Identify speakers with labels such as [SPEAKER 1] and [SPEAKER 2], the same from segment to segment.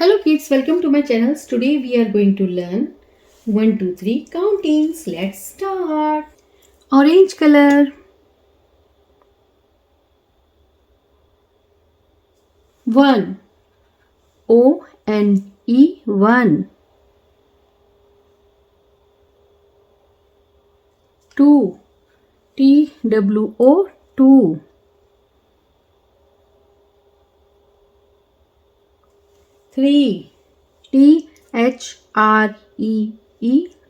[SPEAKER 1] Hello kids, welcome to my channel. Today we are going to learn 1, 2, 3 countings. Let's start. Orange color. 1. O-N-E 1. 2. T-W-O 2. 3. T-H-R-E-E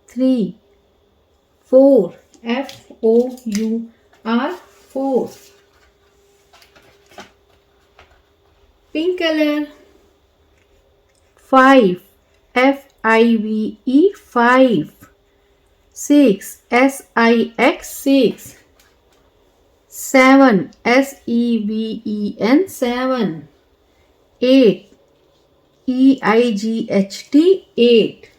[SPEAKER 1] 3. 4. F-O-U-R 4. Pink color. 5. F-I-V-E 5. 6. S-I-X 6. 7. S-E-V-E-N 7. 8. E-I-G-H-T 8.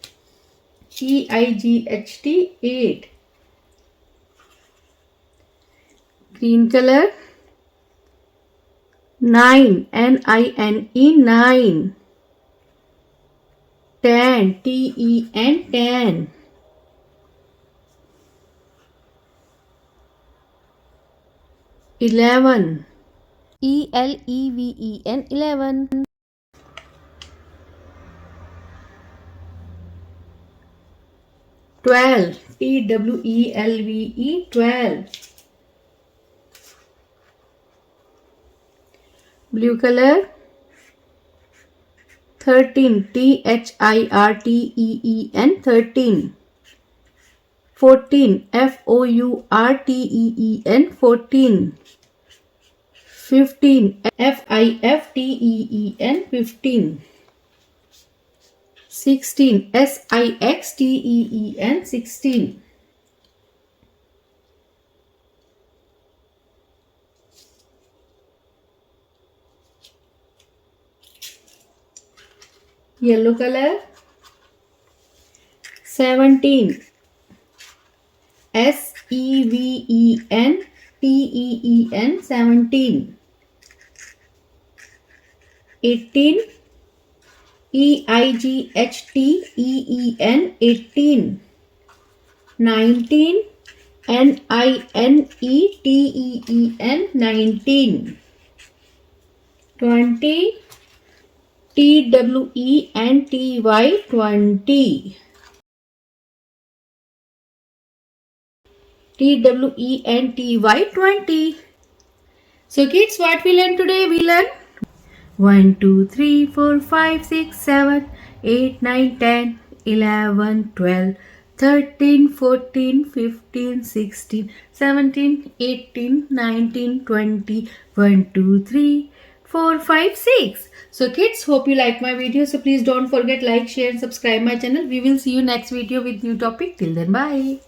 [SPEAKER 1] E-I-G-H-T 8. Green color. 9. N-I-N-E 9. 10. T-E-N 10. 11. E-L-E-V-E-N 11. 12. T-W-E-L-V-E 12. Blue color. 13. T-H-I-R-T-E-E-N 13. 14. F-O-U-R-T-E-E-N 14. 15. F-I-F-T-E-E-N 15. 16. S-I-X-T-E-E-N 16. Yellow color. 17. S-E-V-E-N-T-E-E-N 17. 18. E-I-G-H-T-E-E-N 18. 19. N-I-N-E-T-E-E-N 19. 20. T-W-E-N-T-Y 20. T-W-E-N-T-Y 20. So kids, what we learned today? We learned 1, 2, 3, 4, 5, 6, 7, 8, 9, 10, 11, 12, 13, 14, 15, 16, 17, 18, 19, 20, 1, 2, 3, 4, 5, 6. So kids, hope you like my video. So please don't forget like, share and subscribe my channel. We will see you next video with new topic. Till then, bye.